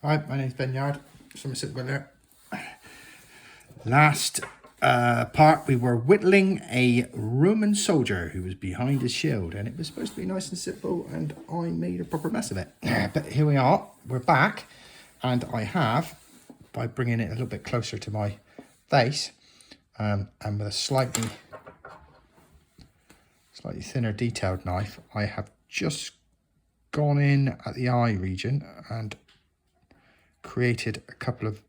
Hi, my name's Ben Yard, Somerset Whittler. Last part we were whittling a Roman soldier who was behind his shield, and it was supposed to be nice and simple, and I made a proper mess of it. But here we are, we're back, and I have, by bringing it a little bit closer to my face, and with a slightly thinner detailed knife, I have just gone in at the eye region and created a couple of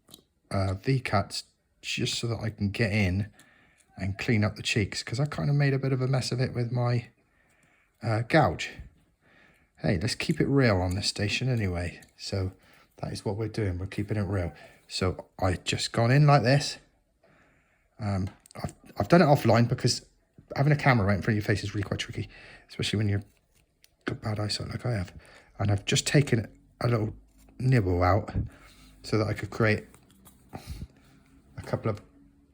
V-cuts just so that I can get in and clean up the cheeks, because I kind of made a bit of a mess of it with my gouge. Hey, let's keep it real on this station anyway. So that is what we're doing. We're keeping it real. So I just gone in like this. I've done it offline because having a camera right in front of your face is really quite tricky, especially when you've got bad eyesight like I have. And I've just taken a little nibble out so that I could create a couple of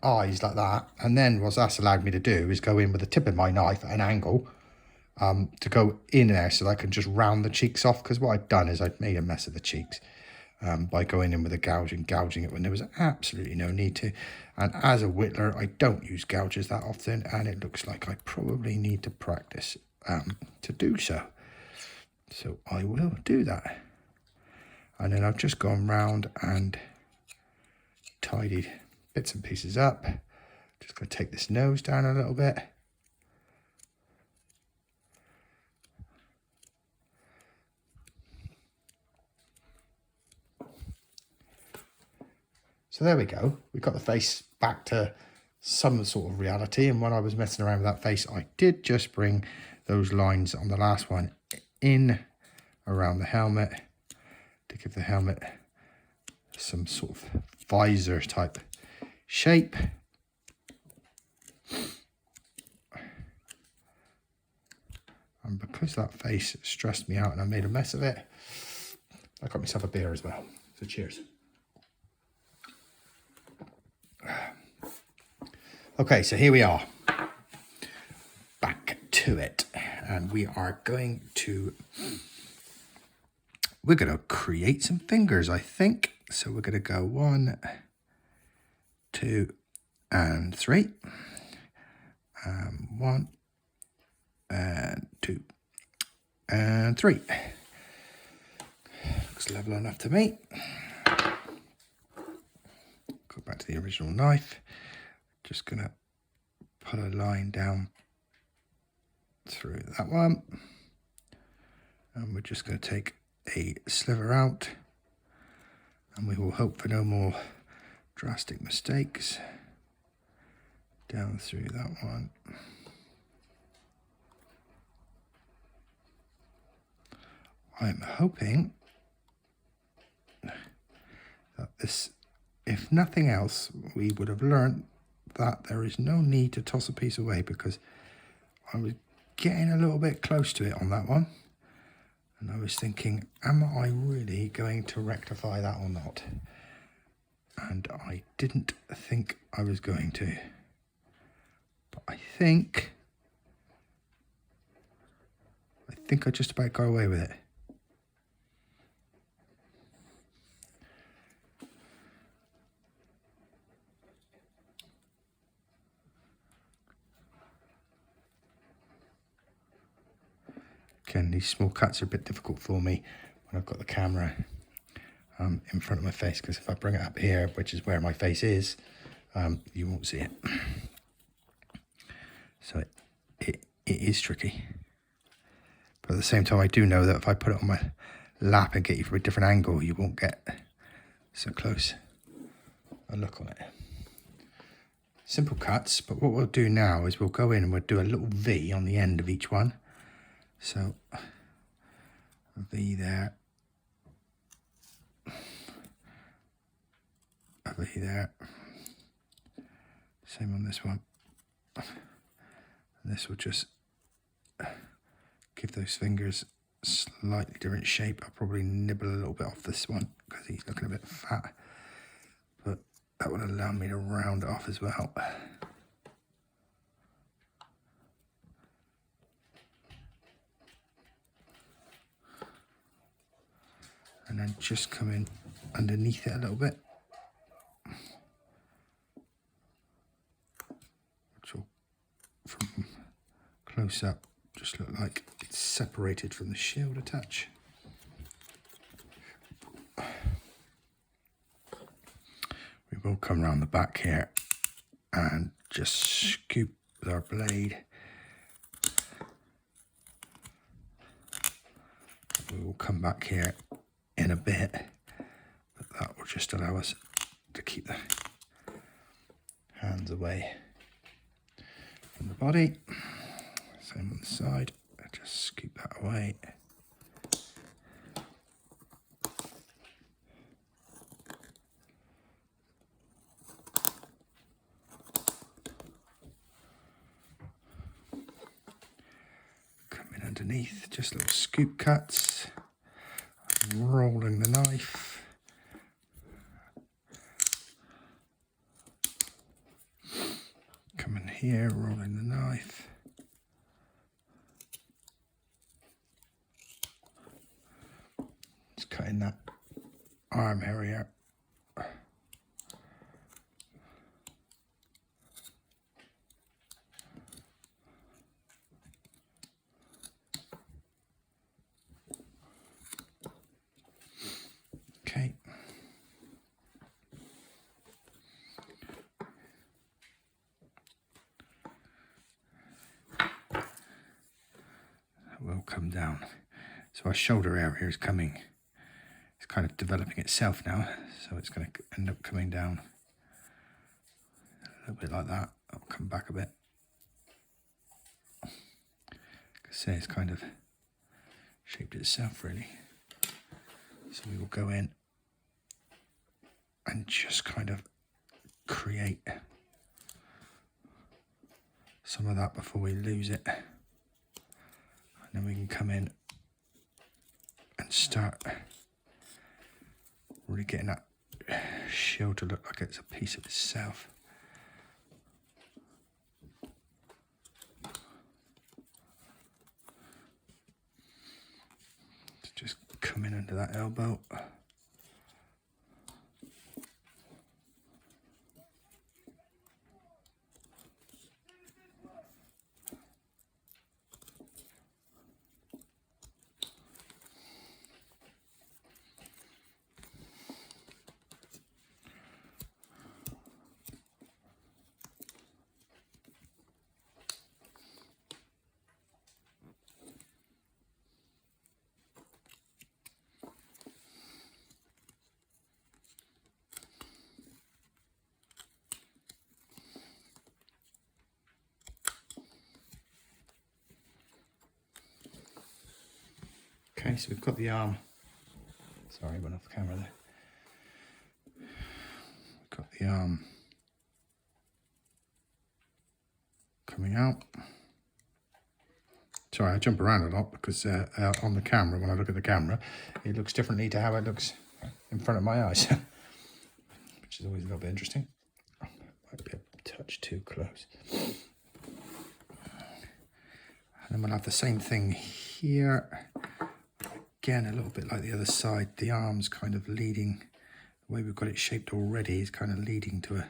eyes like that. And then what that's allowed me to do is go in with the tip of my knife at an angle to go in there so that I can just round the cheeks off, because what I've done is I've made a mess of the cheeks by going in with a gouge and gouging it when there was absolutely no need to. And as a whittler, I don't use gouges that often, and it looks like I probably need to practice to do so. So I will do that. And then I've just gone round and tidied bits and pieces up. Just going to take this nose down a little bit. So there we go. We got the face back to some sort of reality. And when I was messing around with that face, I did just bring those lines on the last one in around the helmet to give the helmet some sort of visor type shape. And because that face stressed me out and I made a mess of it, I got myself a beer as well. So cheers. Okay, so here we are. Back to it. And we're going to create some fingers, I think. So we're going to go 1, 2, and 3. 1, and 2, and 3. Looks level enough to me. Go back to the original knife. Just gonna put a line down through that one, and we're just going to take a sliver out, and we will hope for no more drastic mistakes. Down through that one. I'm hoping that this, if nothing else, we would have learned that there is no need to toss a piece away, because I was getting a little bit close to it on that one. And I was thinking, am I really going to rectify that or not? And I didn't think I was going to. But I think I just about got away with it. Again, these small cuts are a bit difficult for me when I've got the camera in front of my face, because if I bring it up here, which is where my face is, you won't see it. So it is tricky. But at the same time, I do know that if I put it on my lap and get you from a different angle, you won't get so close a look on it. Simple cuts, but what we'll do now is we'll go in and we'll do a little V on the end of each one. So a V there, a V there, same on this one. And this will just give those fingers a slightly different shape. I'll probably nibble a little bit off this one because he's looking a bit fat, but that will allow me to round it off as well. And then just come in underneath it a little bit, which will, from close up, just look like it's separated from the shield attach. We will come around the back here and just scoop with our blade. We will come back here in a bit, but that will just allow us to keep the hands away from the body. Same on the side, just scoop that away. Underneath, just little scoop cuts, rolling the knife, come in here, rolling the knife, just cutting that arm area. Okay. That will come down. So our shoulder area is coming, it's kind of developing itself now, so it's going to end up coming down a little bit like that. I'll come back a bit. Like I say, it's kind of shaped itself really. So we will go in and just kind of create some of that before we lose it. And then we can come in and start really getting that shield to look like it's a piece of itself. Just come in under that elbow. Okay, so we've got the arm, sorry, went off camera there. We've got the arm coming out. Sorry, I jump around a lot because on the camera, when I look at the camera, it looks differently to how it looks in front of my eyes, which is always a little bit interesting. Might be a touch too close. And then we'll have the same thing here. Again, a little bit like the other side, the arm's kind of leading, the way we've got it shaped already is kind of leading to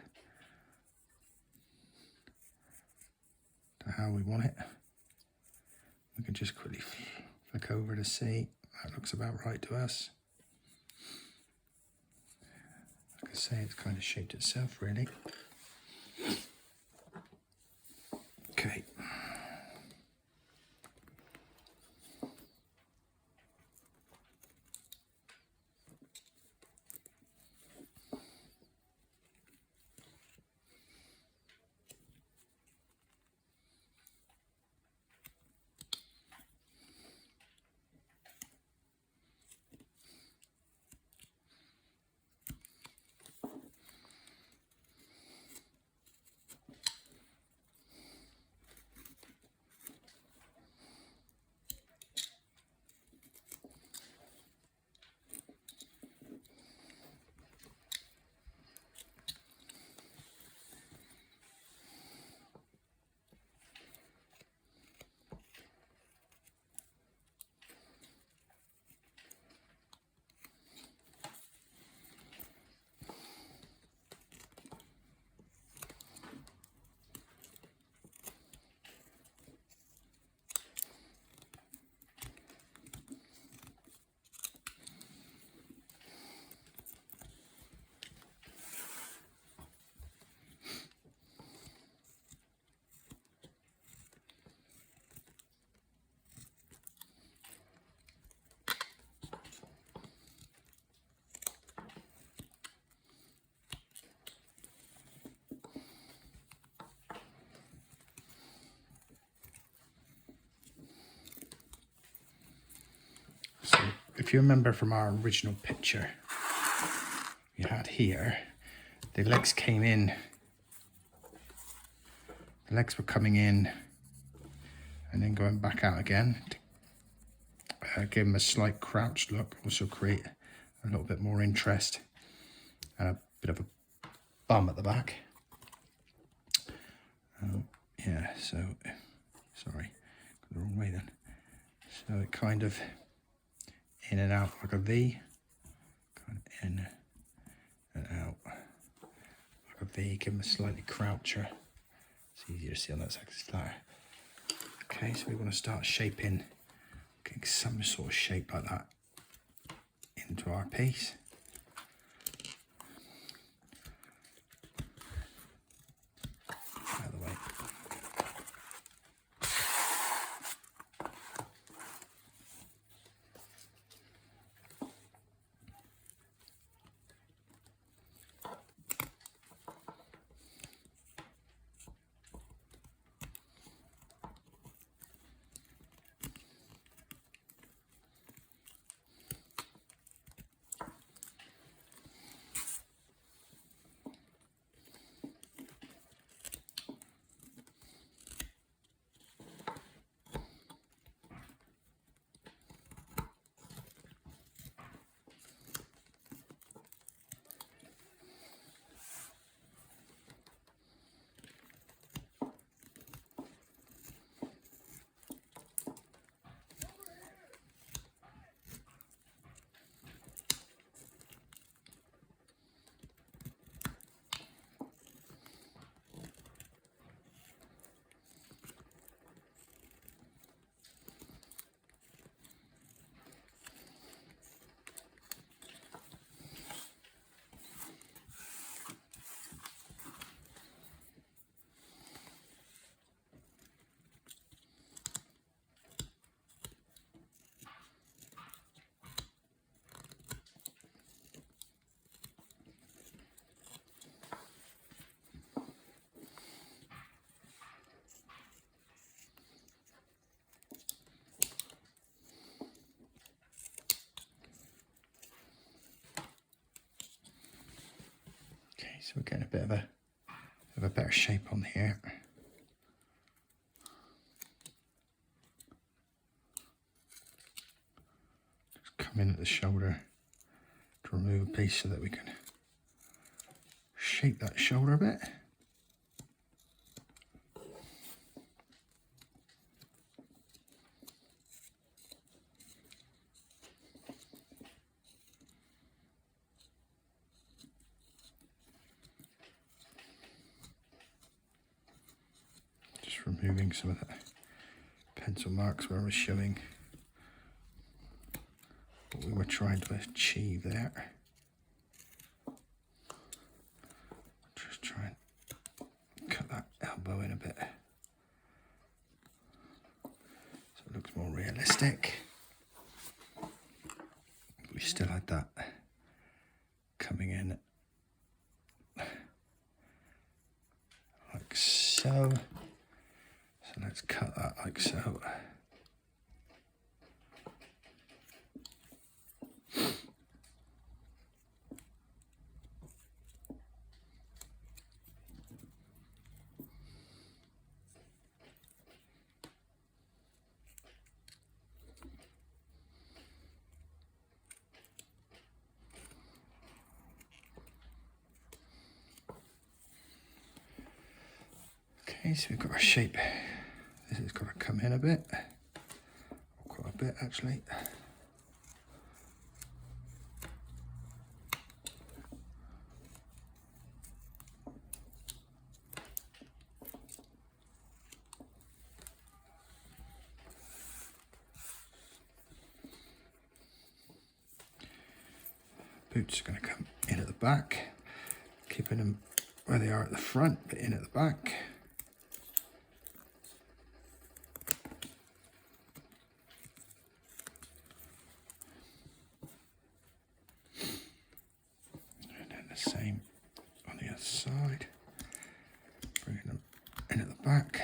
how we want it. We can just quickly flick over to see, that looks about right to us. Like I say, it's kind of shaped itself really. Okay. if you remember from our original picture we had here, the legs came in, the legs were coming in and then going back out again to give them a slight crouched look, also create a little bit more interest and a bit of a bum at the back. Yeah, so, sorry, got the wrong way then. So it kind of in and out like a V, kind of in and out like a V, give them a slightly croucher. It's easier to see on that side because it's flatter. Okay, so we want to start shaping, getting some sort of shape like that into our piece. Out of the way. So we're getting a bit of a better shape on here. Just come in at the shoulder to remove a piece so that we can shape that shoulder a bit. Removing some of that pencil marks where I was showing what we were trying to achieve there. Just try and cut that elbow in a bit so it looks more realistic. We still had that coming in like so. So let's cut that like so. Okay, so we've got our shape. This has got to come in a bit, or quite a bit actually. Boots are going to come in at the back, keeping them where they are at the front, but in at the back. Same on the other side, bringing them in at the back.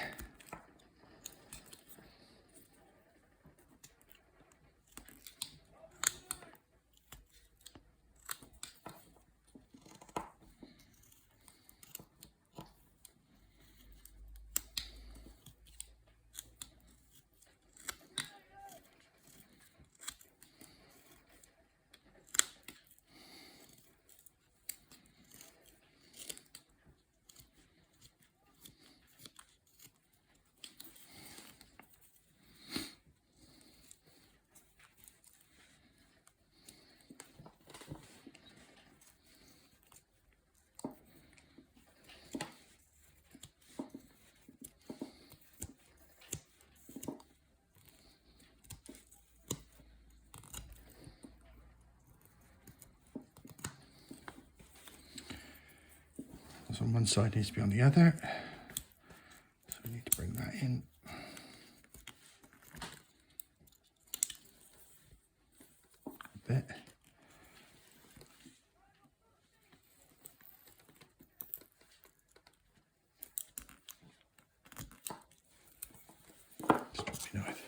What's on one side needs to be on the other. So we need to bring that in. A bit. Just drop your knife.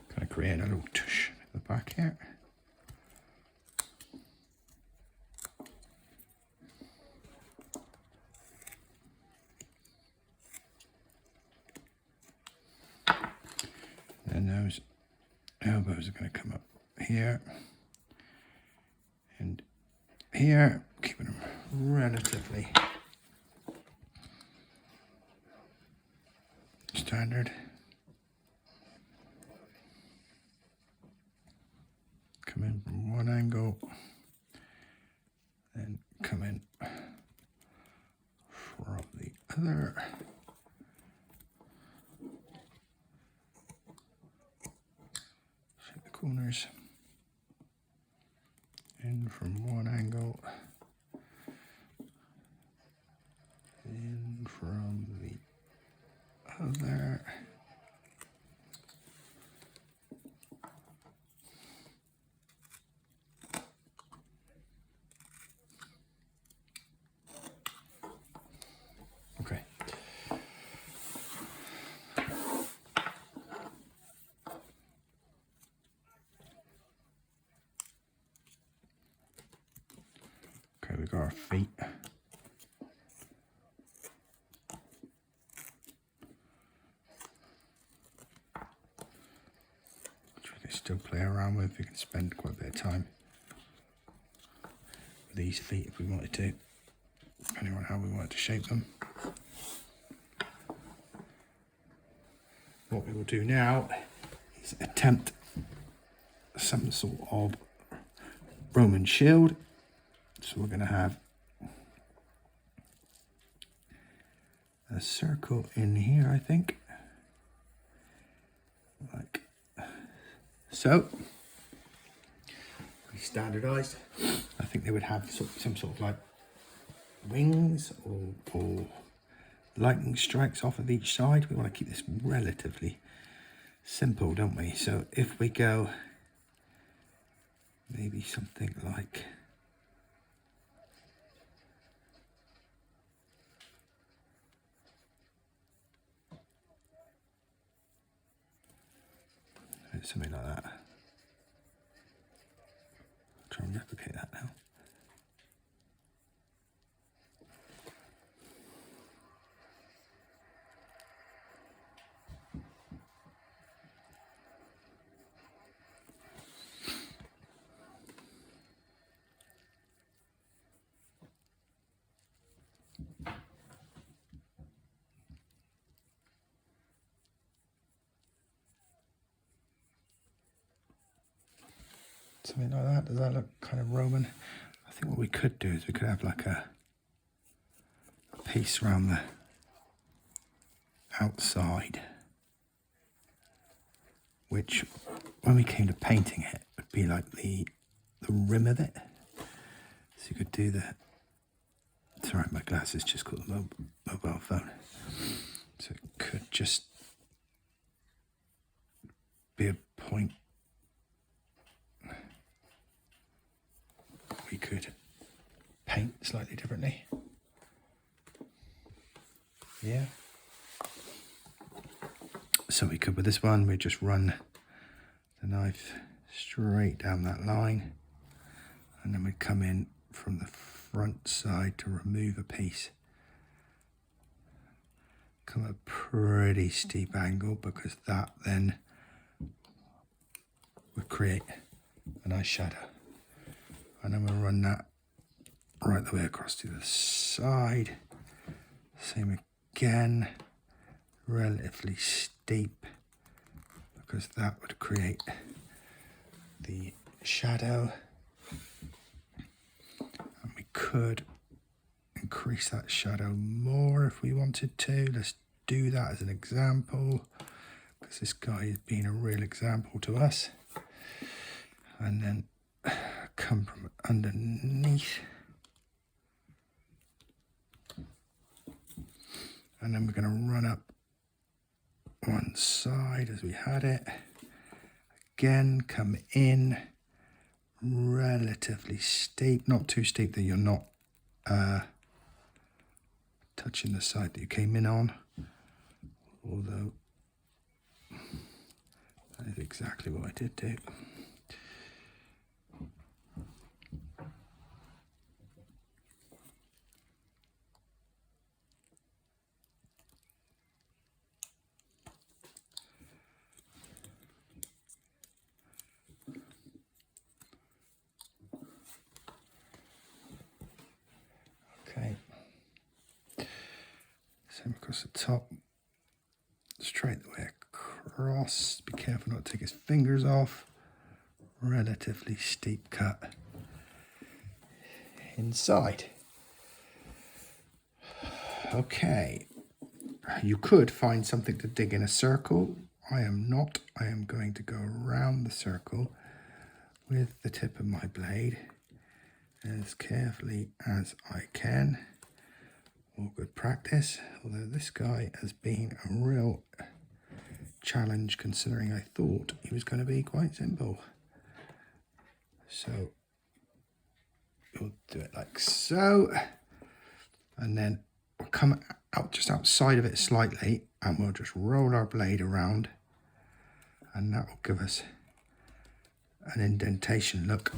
Kind of create a little tush at the back here. And those elbows are going to come up here and here, keeping them relatively standard. Come in from one angle, then come in from the other. Set the corners in from one angle, in from the other. Okay. Okay, we got our feet. Which we can still play around with. We can spend quite a bit of time with these feet if we wanted to, depending on how we wanted to shape them. What we will do now is attempt some sort of Roman shield. So we're going to have a circle in here, I think, like so. We standardized. I think they would have some sort of like wings or lightning strikes off of each side. We want to keep this relatively simple, don't we? So if we go maybe something like something like that. Try and replicate that now. Something like that. Does that look kind of Roman? I think what we could do is we could have like a piece around the outside, which when we came to painting it would be like the rim of it. So you could do that. Sorry, my glasses just caught the mobile phone. So it could just be a point. We could paint slightly differently. Yeah. So we could with this one, we just run the knife straight down that line, and then we come in from the front side to remove a piece. Come a pretty steep angle, because that then would create a nice shadow. And then we'll run that right the way across to the side. Same again, relatively steep, because that would create the shadow. And we could increase that shadow more if we wanted to. Let's do that as an example, because this guy is being a real example to us. And then come from underneath. And then we're going to run up one side as we had it. Again, come in relatively steep, not too steep that you're not touching the side that you came in on. Although that is exactly what I did do. Okay, same across the top, straight the way across. Be careful not to take his fingers off. Relatively steep cut inside. Okay, you could find something to dig in a circle. I am not. I am going to go around the circle with the tip of my blade as carefully as I can. All good practice, although this guy has been a real challenge, considering I thought he was going to be quite simple. So we'll do it like so, and then we'll come out just outside of it slightly, and we'll just roll our blade around, and that will give us an indentation look.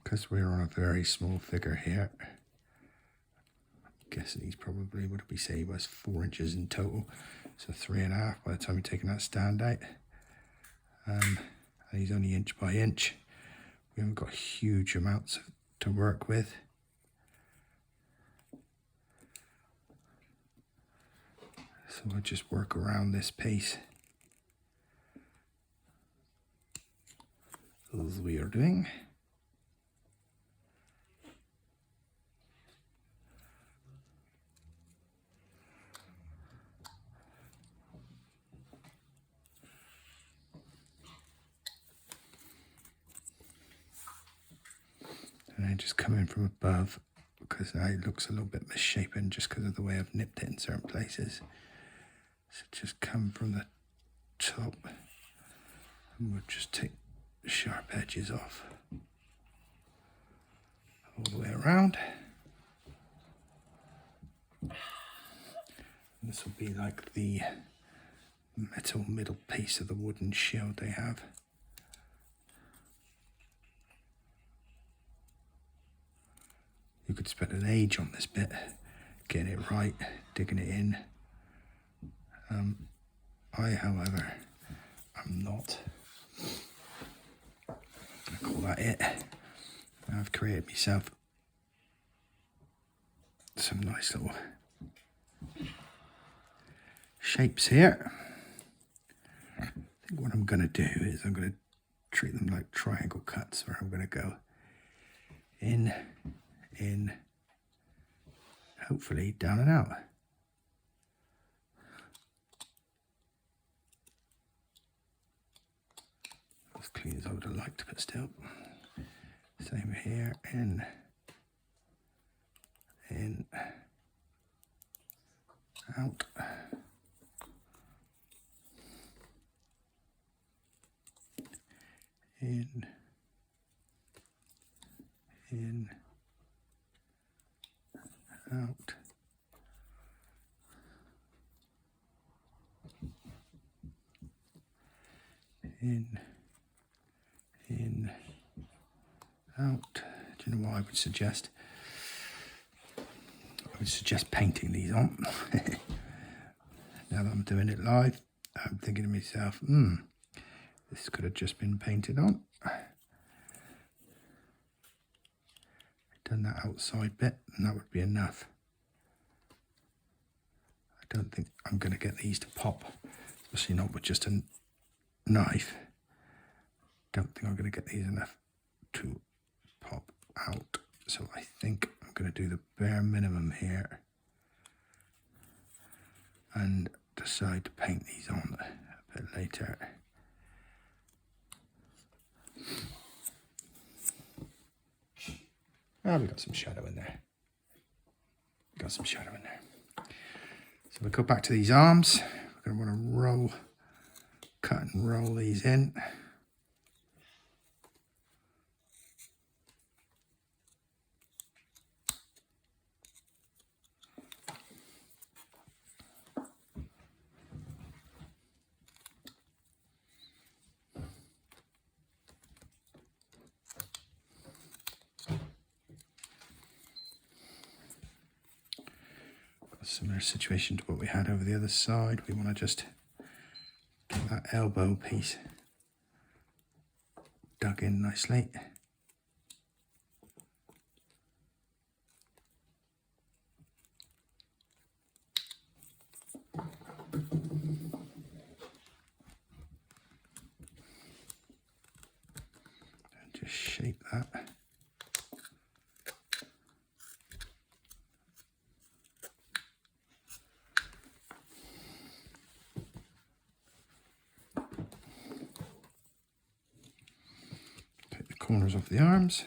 Because we're on a very small figure here, I'm guessing he's probably, what did we say he was, 4 inches in total, so 3.5 by the time we've taken that stand out. And he's only inch by inch. We haven't got huge amounts to work with. So we'll just work around this piece as we are doing. And then just come in from above, because now it looks a little bit misshapen just because of the way I've nipped it in certain places. So just come from the top, and we'll just take the sharp edges off all the way around. And this will be like the metal middle piece of the wooden shield they have. You could spend an age on this bit, getting it right, digging it in. I, however, am not. I call that it. I've created myself some nice little shapes here. I think what I'm going to do is I'm going to treat them like triangle cuts, where I'm going to go in, hopefully down and out. As clean as I would have liked, but still. Same here, in, out. In, out. would suggest. Painting these on. Now that I'm doing it live, I'm thinking to myself, this could have just been painted on. Done that outside bit, and that would be enough. I don't think I'm going to get these to pop, especially not with just a knife. Don't think I'm going to get these enough to pop out. So I think I'm going to do the bare minimum here and decide to paint these on a bit later. Ah, we got some shadow in there. So we'll go back to these arms. We're going to want to cut and roll these in. Similar situation to what we had over the other side. We want to just get that elbow piece dug in nicely. And just shape that. Corners of the arms.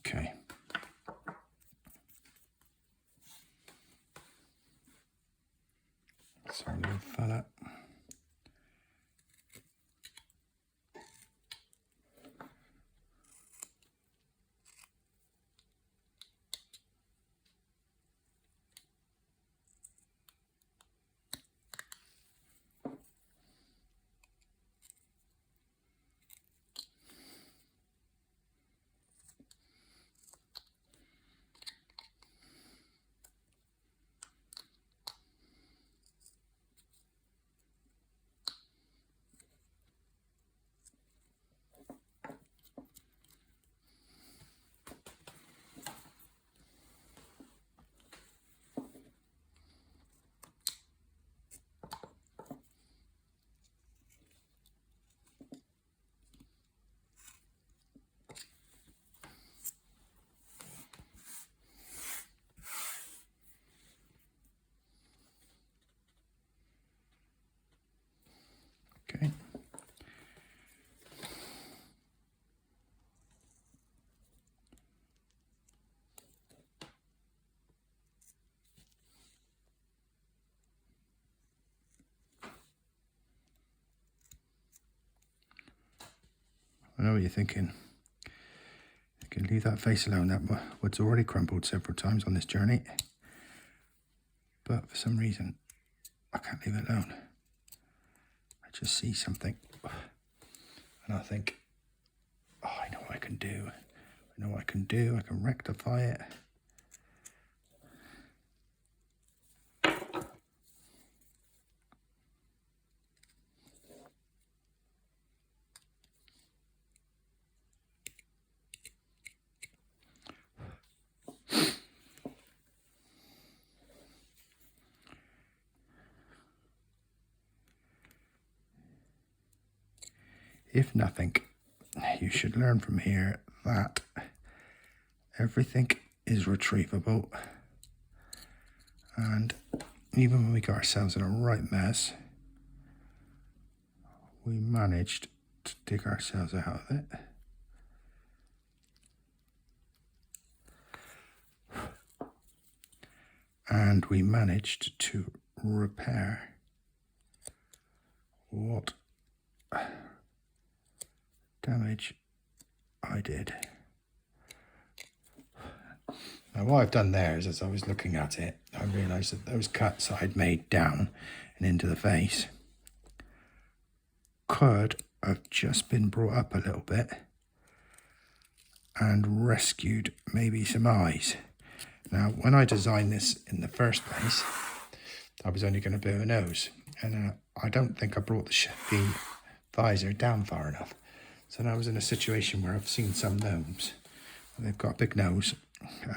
Okay. Sorry, little fella. Okay. I know what you're thinking. can leave that face alone. That wood's already crumbled several times on this journey. But for some reason, I can't leave it alone. I just see something. And I think, oh, I know what I can do. I know what I can do. I can rectify it. If nothing, you should learn from here that everything is retrievable. And even when we got ourselves in a right mess, we managed to dig ourselves out of it. And we managed to repair what damage I did. Now what I've done there is, as I was looking at it, I realised that those cuts I'd made down and into the face could have just been brought up a little bit and rescued maybe some eyes. Now when I designed this in the first place, I was only going to do a nose, and I don't think I brought the visor down far enough. So now I was in a situation where I've seen some gnomes. They've got a big nose,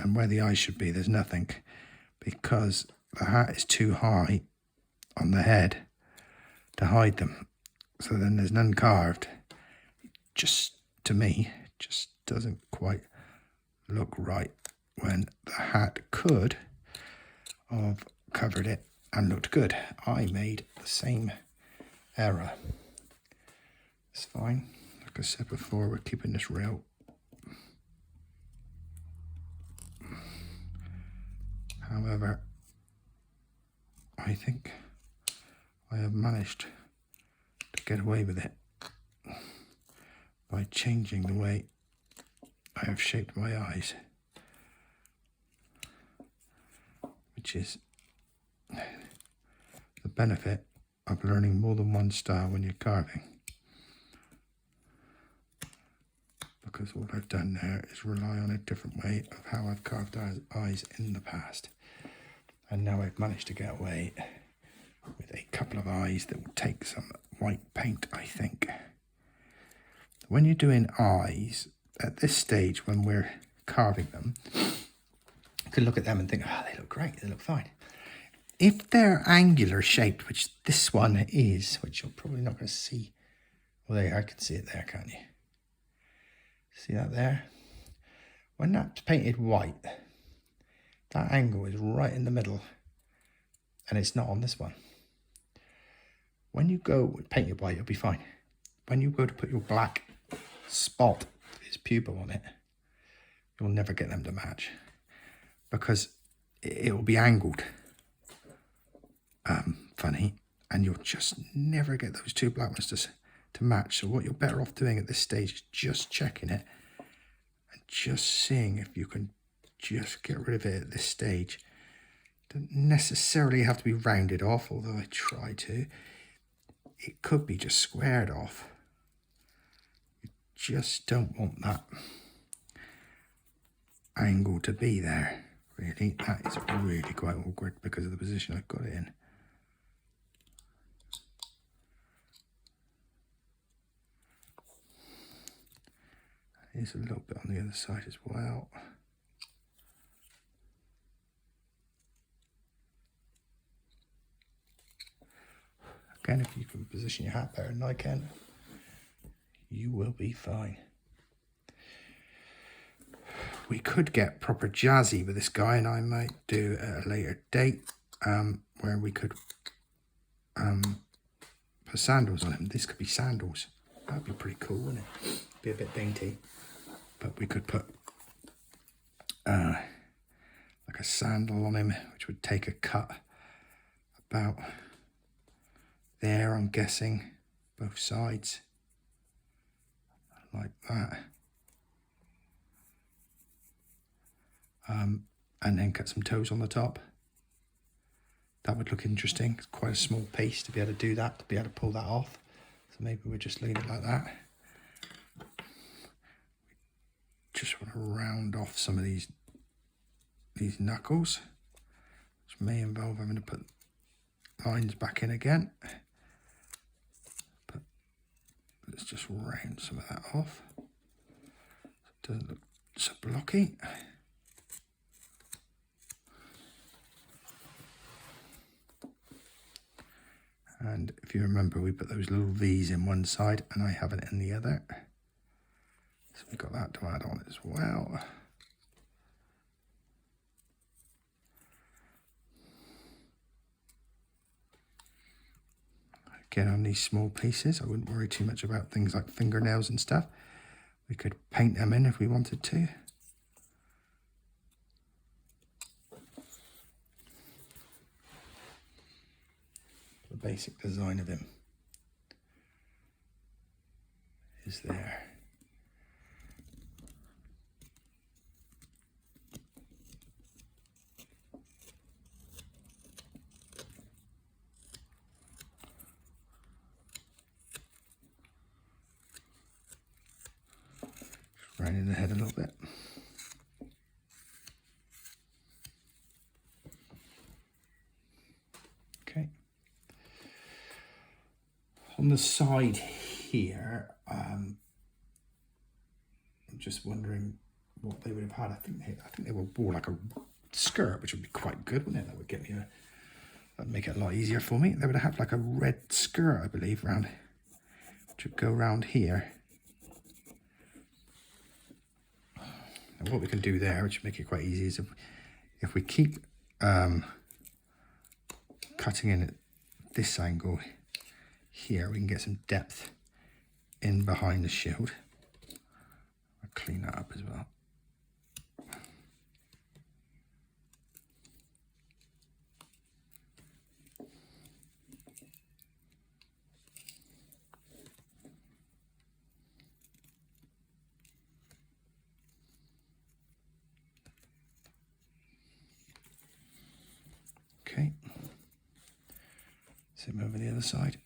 and where the eyes should be, there's nothing, because the hat is too high on the head to hide them. So then there's none carved. Just, to me, just doesn't quite look right, when the hat could have covered it and looked good. I made the same error. It's fine. Like I said before, we're keeping this real. However, I think I have managed to get away with it by changing the way I have shaped my eyes, which is the benefit of learning more than one style when you're carving. Because all I've done there is rely on a different way of how I've carved eyes in the past. And now I've managed to get away with a couple of eyes that will take some white paint, I think. When you're doing eyes, at this stage when we're carving them, you can look at them and think, oh, they look great, they look fine. If they're angular shaped, which this one is, which you're probably not going to see. Well, there, I can see it there, can't you? See that there? When that's painted white, that angle is right in the middle, and it's not on this one. When you go with painted white, it'll be fine. When you go to put your black spot, his pupil on it, you'll never get them to match, because it will be angled funny, and you'll just never get those two black ones to match. So what you're better off doing at this stage is just checking it and just seeing if you can just get rid of it at this stage. Don't necessarily have to be rounded off, although I try to. It could be just squared off. You just don't want that angle to be there, really. That is really quite awkward because of the position I've got it in. There's a little bit on the other side as well. Again, if you can position your hat better than I can, you will be fine. We could get proper jazzy with this guy, and I might do at a later date where we could put sandals on him. This could be sandals. That'd be pretty cool, wouldn't it? Be a bit dainty. But we could put like a sandal on him, which would take a cut about there, I'm guessing, both sides, like that. and then cut some toes on the top. That would look interesting. It's quite a small piece to be able to do that, to be able to pull that off. So maybe we'll just leave it like that. Just want to round off some of these knuckles, which may involve having to put lines back in again. But let's just round some of that off. So it doesn't look so blocky. And if you remember, we put those little V's in one side and I have it in the other. So we've got that to add on as well. Again, on these small pieces, I wouldn't worry too much about things like fingernails and stuff. We could paint them in if we wanted to. The basic design of him is there. Rounding the head a little bit. Okay. On the side here, I'm just wondering what they would have had. I think they would wore like a skirt, which would be quite good, wouldn't it? That would get me that'd make it a lot easier for me. They would have like a red skirt, I believe, around, which would go around here. And what we can do there, which would make it quite easy, is if we keep cutting in at this angle here, we can get some depth in behind the shield. I'll clean that up as well. Okay, same over the other side.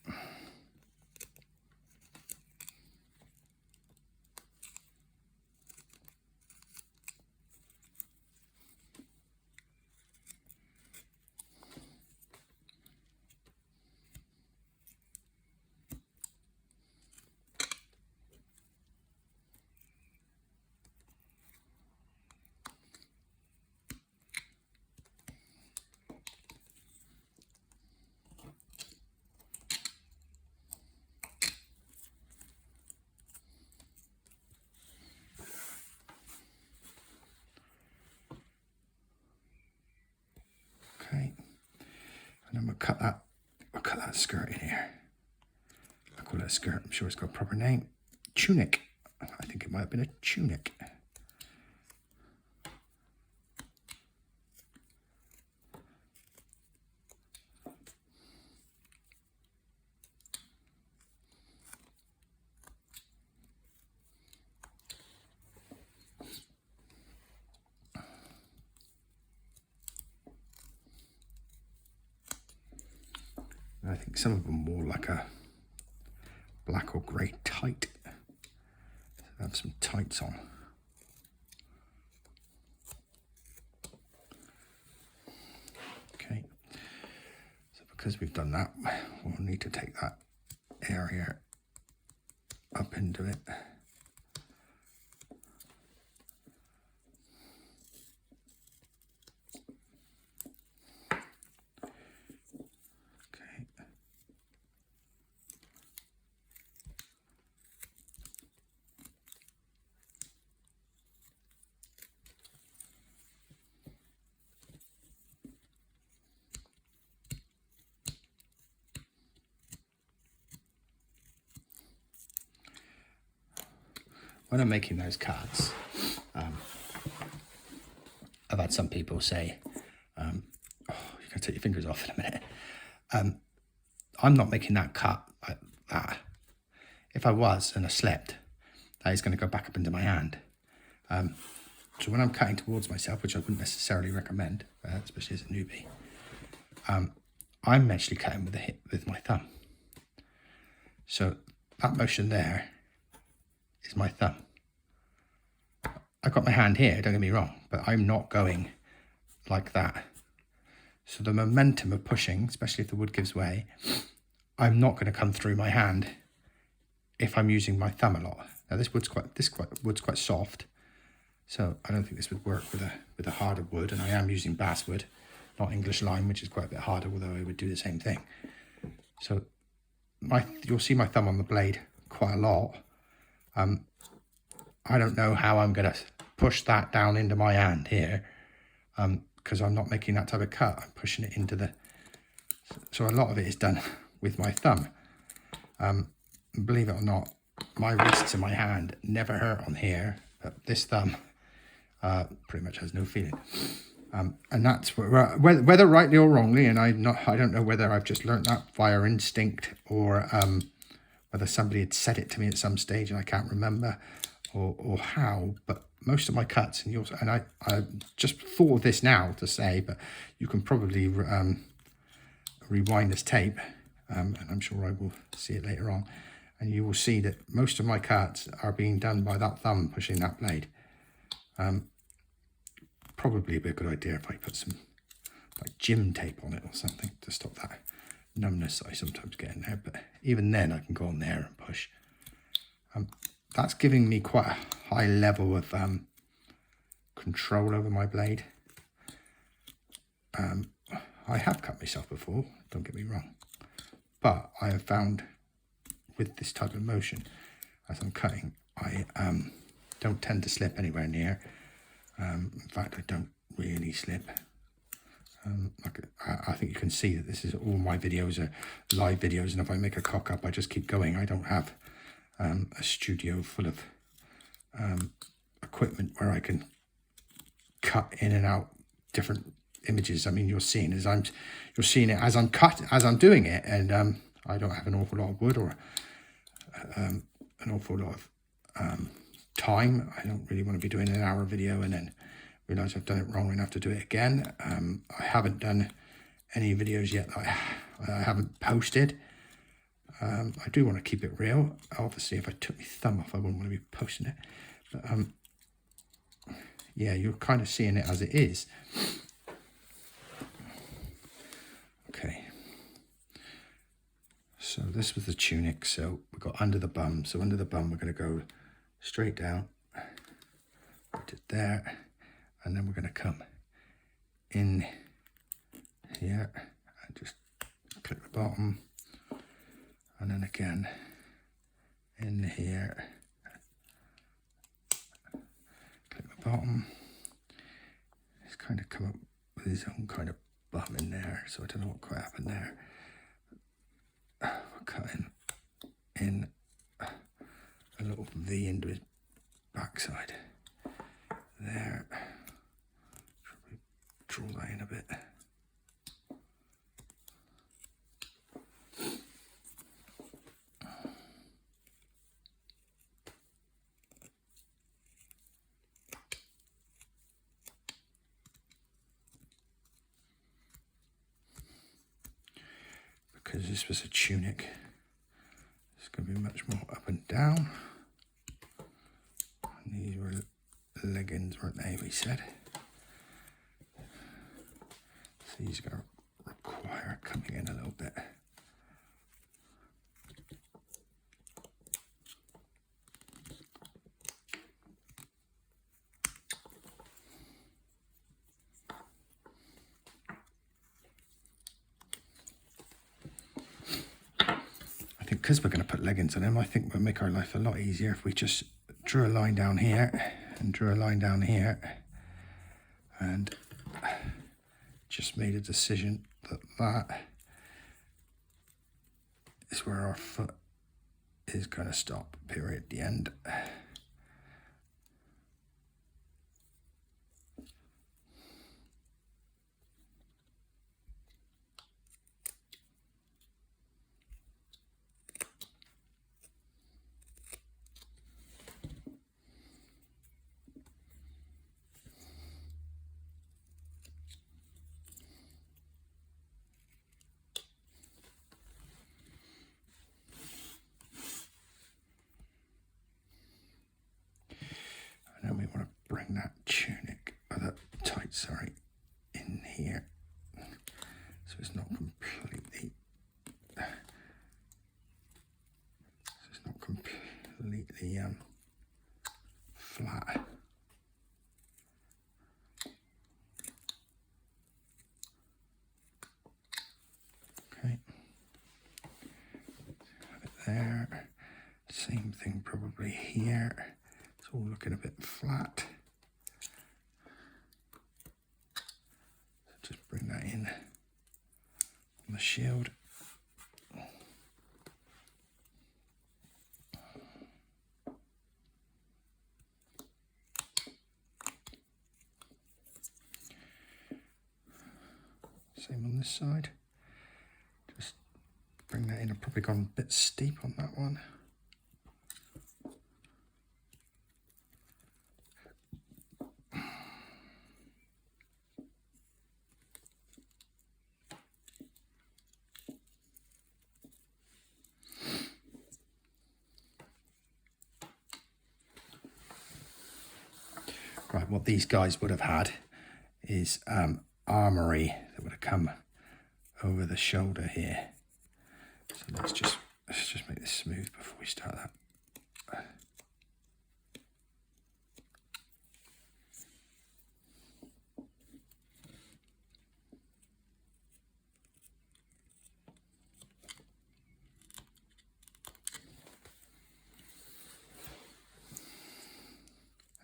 Okay, and then we'll cut that skirt in here. I call it a skirt, I'm sure it's got a proper name. Tunic. I think it might have been a tunic. I think some of them wore like a black or grey tight. So I have some tights on. Okay, so because we've done that, we'll need to take that area up into it. When I'm making those cards, I've had some people say, oh, you're going to take your fingers off in a minute. I'm not making that cut like that. If I was and I slept, that is going to go back up into my hand. So when I'm cutting towards myself, which I wouldn't necessarily recommend, especially as a newbie, I'm actually cutting with my thumb. So that motion there is my thumb. I've got my hand here, don't get me wrong, but I'm not going like that. So the momentum of pushing, especially if the wood gives way, I'm not going to come through my hand if I'm using my thumb a lot. Now this wood's quite soft, so I don't think this would work with a harder wood, and I am using basswood, not English lime, which is quite a bit harder, although I would do the same thing. So you'll see my thumb on the blade quite a lot. I don't know how I'm going to push that down into my hand here, because I'm not making that type of cut. I'm pushing it into the... So a lot of it is done with my thumb. Believe it or not, my wrists and my hand never hurt on here, but this thumb pretty much has no feeling. And that's whether rightly or wrongly, and I don't know whether I've just learnt that via instinct or whether somebody had said it to me at some stage and I can't remember, or how, but most of my cuts, and I just thought of this now to say, but you can probably rewind this tape, and I'm sure I will see it later on, and you will see that most of my cuts are being done by that thumb pushing that blade. Probably be a good idea if I put some like gym tape on it or something to stop that numbness that I sometimes get in there, but even then I can go on there and push. That's giving me quite a high level of control over my blade. I have cut myself before, don't get me wrong, but I have found with this type of motion, as I'm cutting, I don't tend to slip anywhere near. In fact, I don't really slip. I think you can see that this is all my videos are live videos, and if I make a cock up, I just keep going. I don't have a studio full of equipment where I can cut in and out different images. I mean, you're seeing it as I'm doing it, and I don't have an awful lot of wood or an awful lot of time. I don't really want to be doing an hour video and then realize I've done it wrong and have to do it again. I haven't done any videos yet that I haven't posted. I do want to keep it real. Obviously, if I took my thumb off, I wouldn't want to be posting it. But yeah, you're kind of seeing it as it is. Okay. So this was the tunic. So we got under the bum. So under the bum, we're going to go straight down. Put it there. And then we're going to come in here and just click the bottom. And then again in here, click the bottom. He's kind of come up with his own kind of bum in there, so I don't know what quite happened there. We're cutting in a little V into his backside there. Probably draw that in a bit. Because this was a tunic, it's going to be much more up and down. And these were leggings, weren't they, we said. So these are going to require coming in a little bit. Because we're going to put leggings on them, I think we'll make our life a lot easier if we just drew a line down here and drew a line down here and just made a decision that that is where our foot is going to stop, period, the end. tunic, or the tights, sorry, in here. So it's not completely, flat. Okay. Have it there. Same thing probably here. It's all looking a bit flat. So just bring that in on the shield. Same on this side. Just bring that in. I've probably gone a bit steep on that one. Right, what these guys would have had is armory that would have come over the shoulder here. So let's just make this smooth before we start that.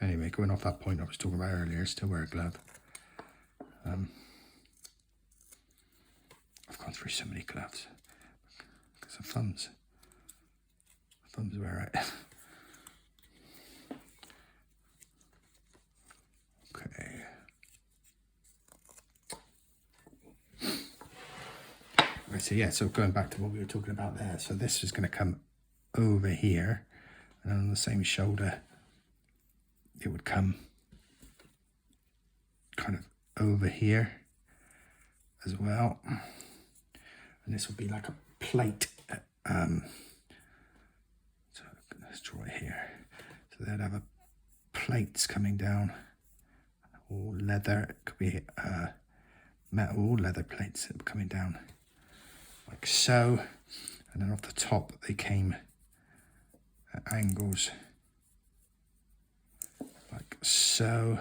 Anyway, going off that point I was talking about earlier, still wear a glove. I've gone through so many gloves because of thumbs. Thumbs wear it. Okay. Right, so yeah, so going back to what we were talking about there. So this is going to come over here, and on the same shoulder, it would come kind of over here as well. And this would be like a plate. So let's draw it here. So they'd have a plates coming down, or leather. It could be metal or leather plates that were coming down like so. And then off the top they came at angles like so.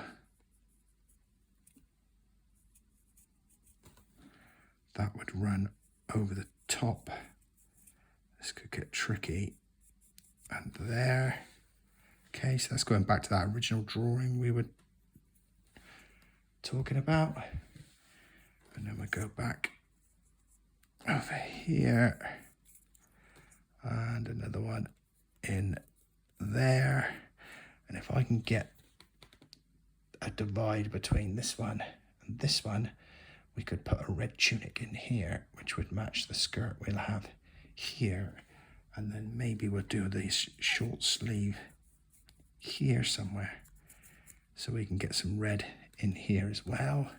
That would run over the top. This could get tricky. And there. Okay, so that's going back to that original drawing we were talking about. And then we go back over here. And another one in there. And if I can get a divide between this one and this one, we could put a red tunic in here, which would match the skirt we'll have here. And then maybe we'll do this short sleeve here somewhere, so we can get some red in here as well.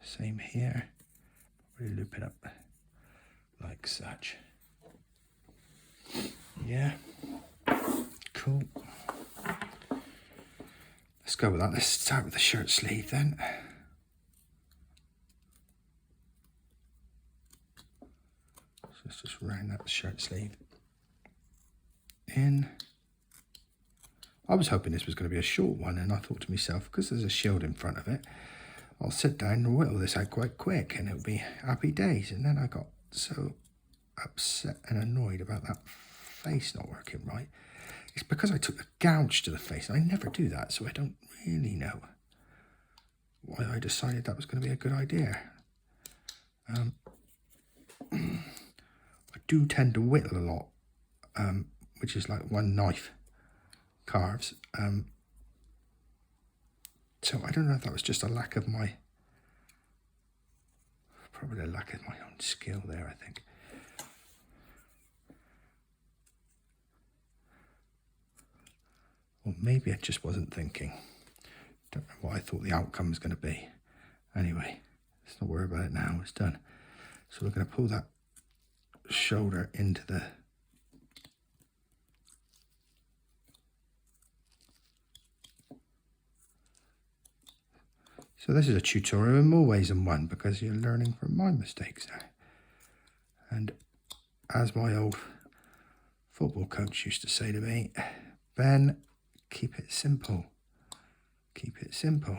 Same here. Probably loop it up like such. Yeah, cool. Let's go with that. Let's start with the shirt sleeve then. So let's just round that shirt sleeve in. I was hoping this was going to be a short one, and I thought to myself, because there's a shield in front of it, I'll sit down and whittle this out quite quick and it'll be happy days. And then I got so upset and annoyed about that face not working right. It's because I took a gouge to the face. I never do that, so I don't really know why I decided that was going to be a good idea. I do tend to whittle a lot, which is like one knife carves. So I don't know if that was just a lack of my, probably a lack of my own skill there, I think. Or maybe I just wasn't thinking. Don't know what I thought the outcome was going to be. Anyway, let's not worry about it now, it's done. So we're going to pull that shoulder into the So this is a tutorial in more ways than one, because you're learning from my mistakes now. And as my old football coach used to say to me, Ben, keep it simple. Keep it simple.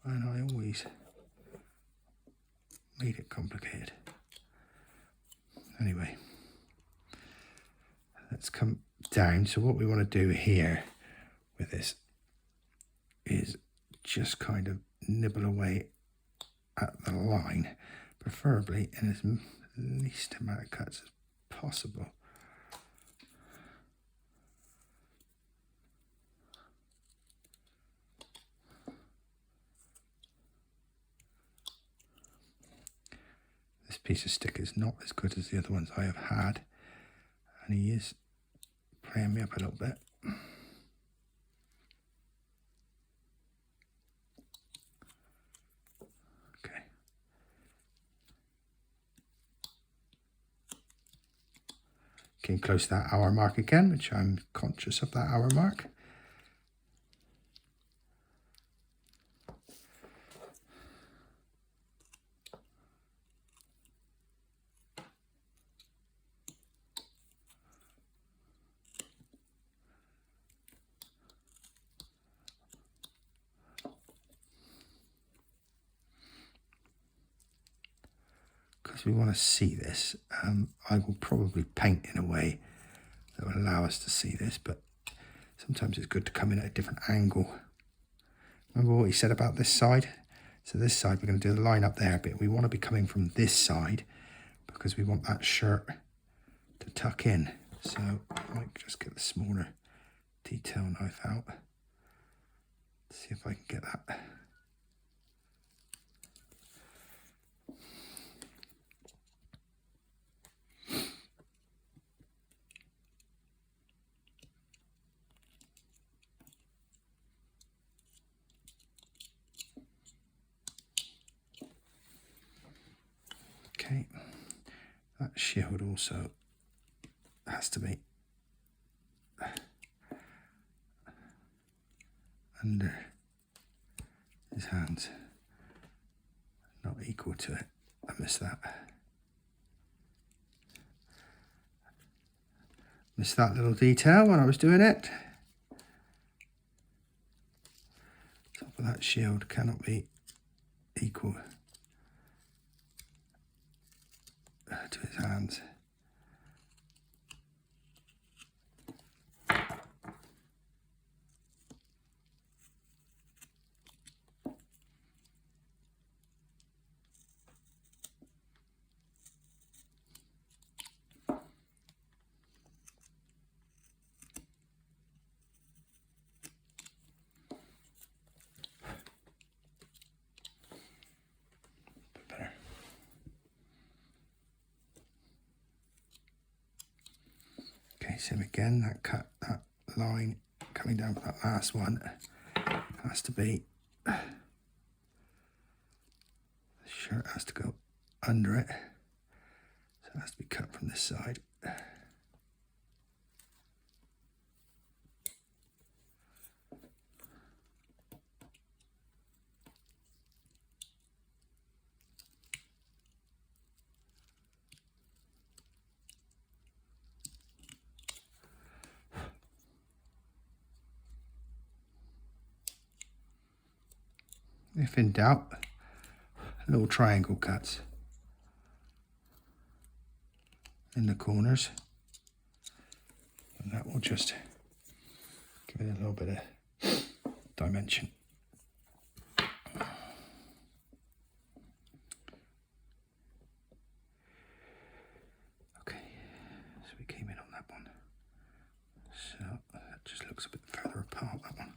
And I always made it complicated. Anyway, let's come down. So what we want to do here with this is just kind of nibble away at the line, preferably in as least amount of cuts as possible. This piece of stick is not as good as the other ones I have had, and he is playing me up a little bit. Okay. Getting close to that hour mark again, which I'm conscious of that hour mark. Because we want to see this, I will probably paint in a way that will allow us to see this, but sometimes it's good to come in at a different angle. Remember what he said about this side? So this side, we're going to do the line up there, but we want to be coming from this side because we want that shirt to tuck in. So I might just get the smaller detail knife out. See if I can get that. Okay, that shield also has to be under his hands, not equal to it. I missed that. Missed that little detail when I was doing it. Top of that shield cannot be equal to his hands. Better. Okay, so again, that line coming down for that last one has to be, the shirt has to go under it, so it has to be cut from this side. If in doubt, little triangle cuts in the corners, and that will just give it a little bit of dimension. Okay, so we came in on that one, so that just looks a bit further apart, that one.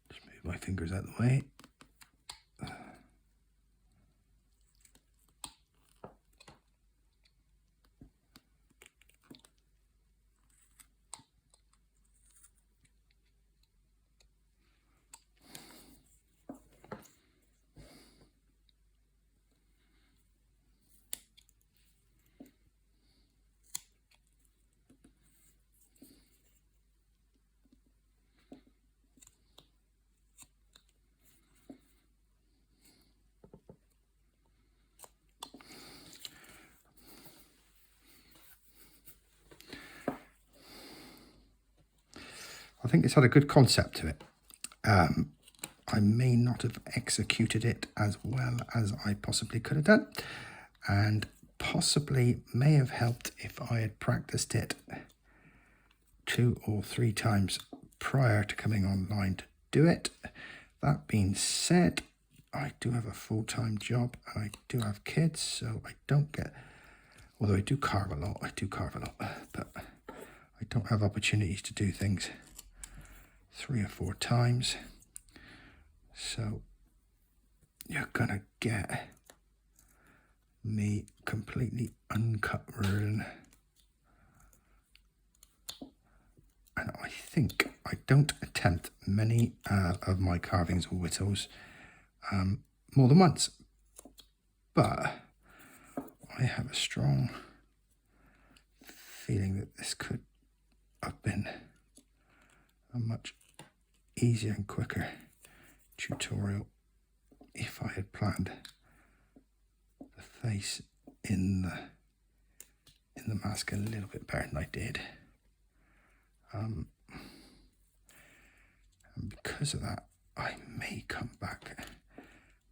Just move my fingers out of the way. I think it's had a good concept to it. I may not have executed it as well as I possibly could have done, and possibly may have helped if I had practiced it 2 or 3 times prior to coming online to do it. That being said, I do have a full-time job and I do have kids, so I don't get, although I do carve a lot, but I don't have opportunities to do things 3 or 4 times. So you're gonna get me completely uncut ruling. And I think I don't attempt many of my carvings or whittles more than once, but I have a strong feeling that this could have been a much easier and quicker tutorial if I had planned the face in the mask a little bit better than I did. And because of that, I may come back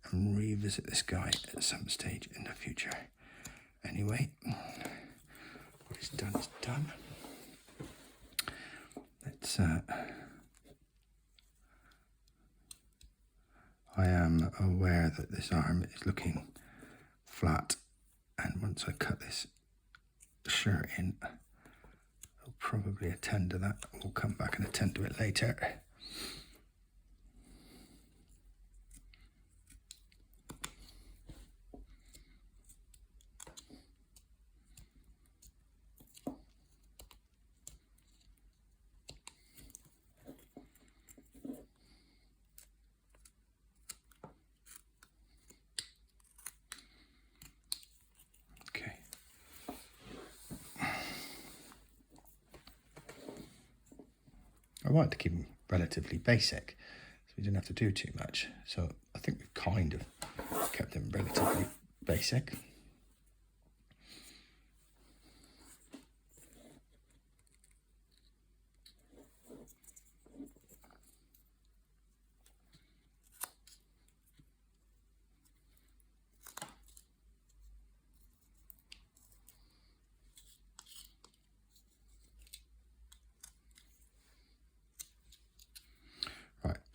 and revisit this guy at some stage in the future. Anyway, what is done is done. Let's I am aware that this arm is looking flat, and once I cut this shirt in, I'll probably attend to that. We'll come back and attend to it later. I wanted to keep them relatively basic, so we didn't have to do too much. So I think we've kind of kept them relatively basic.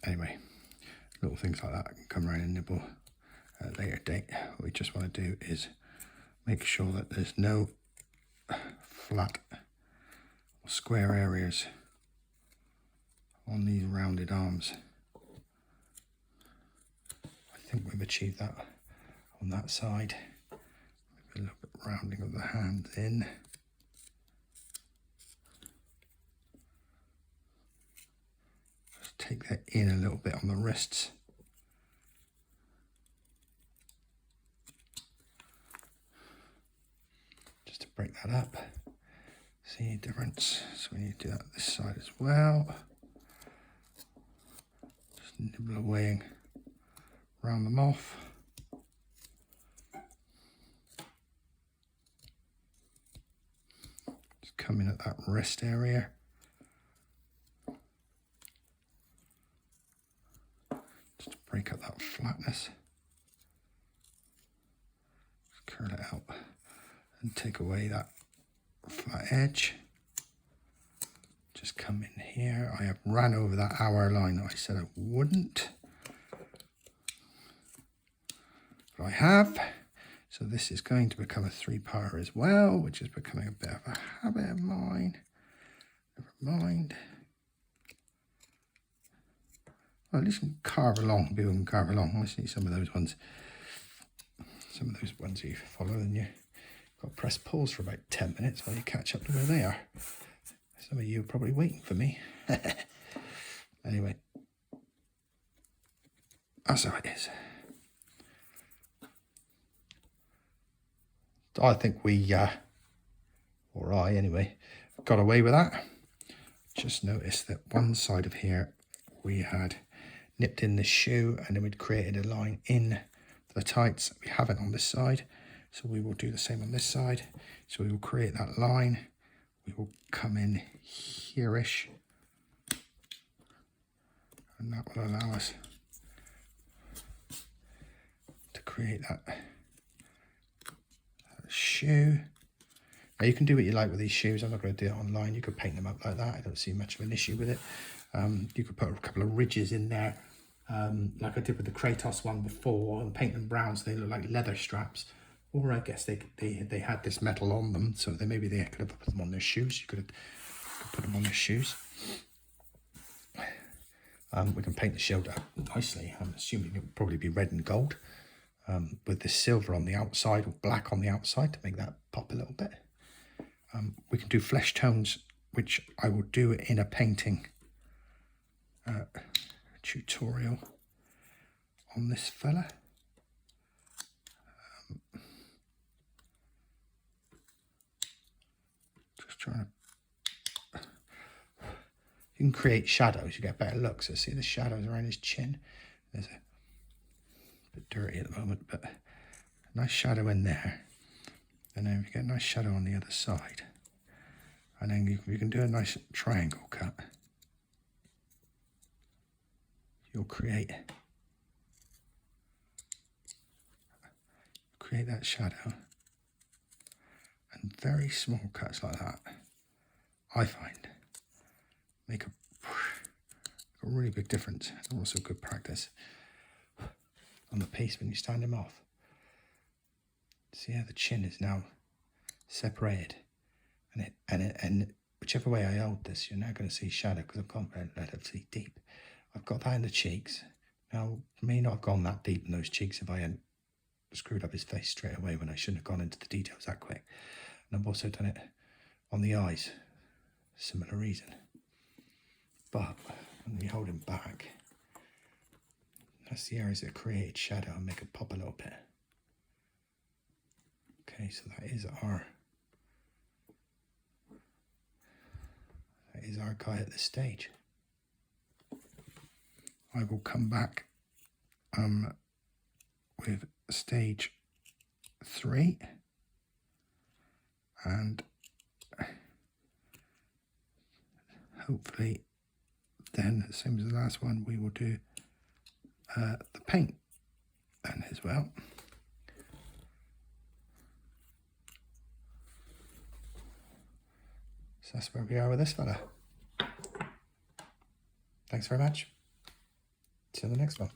Anyway, little things like that can come around and nibble at a later date. What we just want to do is make sure that there's no flat or square areas on these rounded arms. I think we've achieved that on that side. Maybe a little bit rounding of the hands in. Take that in a little bit on the wrists. Just to break that up. See any difference? So we need to do that this side as well. Just nibble away and round them off. Just come in at that wrist area. Break up that flatness, just curl it out and take away that flat edge. Just come in here. I have ran over that hour line that I said I wouldn't, but I have. So this is going to become a 3-parter as well, which is becoming a bit of a habit of mine. Never mind. Well, at least you can carve along. People can carve along. I see some of those ones. Some of those ones you follow, and you've got to press pause for about 10 minutes while you catch up to where they are. Some of you are probably waiting for me. Anyway, that's how it is. I think we, or I anyway, got away with that. Just noticed that one side of here we had nipped in the shoe, and then we'd created a line in the tights. We haven't on this side, so we will do the same on this side. So we will create that line. We will come in here-ish And that will allow us to create that shoe. Now you can do what you like with these shoes. I'm not going to do it online. You could paint them up like that. I don't see much of an issue with it. You could put a couple of ridges in there, like I did with the Kratos one before, and paint them brown so they look like leather straps. Or I guess they had this metal on them, so maybe they could have put them on their shoes. You could put them on their shoes. We can paint the shield up nicely. I'm assuming it would probably be red and gold, with the silver on the outside or black on the outside to make that pop a little bit. We can do flesh tones, which I will do in a painting tutorial on this fella. Just trying to... You can create shadows, you get better looks. So see the shadows around his chin. There's a bit dirty at the moment, but a nice shadow in there. And then you get a nice shadow on the other side. And then you can do a nice triangle cut. You'll create that shadow. And very small cuts like that, I find, make a really big difference. And also good practice on the piece when you stand him off. See how the chin is now separated, and whichever way I hold this, you're now going to see shadow because I can't let it see deep. I've got that in the cheeks. Now, may not have gone that deep in those cheeks if I hadn't screwed up his face straight away when I shouldn't have gone into the details that quick. And I've also done it on the eyes, similar reason. But when we hold him back, that's the areas that create shadow and make it pop a little bit. Okay, so that is our guy at this stage. I will come back with stage 3, and hopefully then, same as the last one, we will do the paint then as well. So that's where we are with this fella. Thanks very much. See you in the next one.